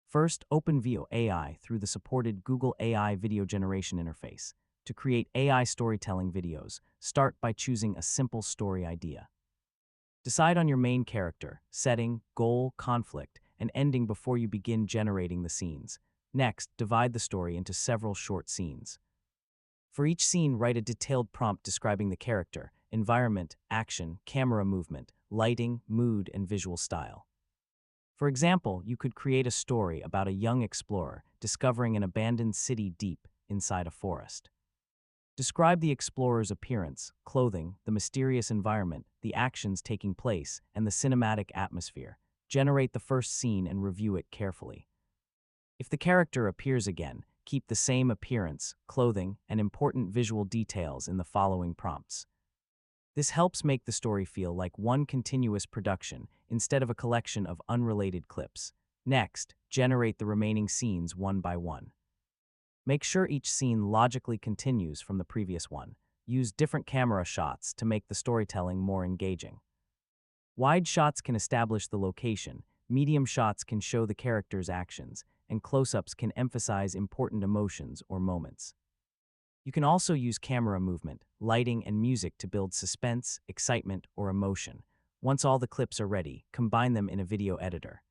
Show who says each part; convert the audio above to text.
Speaker 1: First, open Veo AI through the supported Google AI video generation interface. To create AI storytelling videos, start by choosing a simple story idea. Decide on your main character, setting, goal, conflict, and ending before you begin generating the scenes. Next, divide the story into several short scenes. For each scene, write a detailed prompt describing the character, environment, action, camera movement, lighting, mood, and visual style. For example, you could create a story about a young explorer discovering an abandoned city deep inside a forest. Describe the explorer's appearance, clothing, the mysterious environment, the actions taking place, and the cinematic atmosphere. Generate the first scene and review it carefully. If the character appears again, keep the same appearance, clothing, and important visual details in the following prompts. This helps make the story feel like one continuous production instead of a collection of unrelated clips. Next, generate the remaining scenes one by one. Make sure each scene logically continues from the previous one. Use different camera shots to make the storytelling more engaging. Wide shots can establish the location, medium shots can show the character's actions, and close-ups can emphasize important emotions or moments. You can also use camera movement, lighting, and music to build suspense, excitement, or emotion. Once all the clips are ready, combine them in a video editor.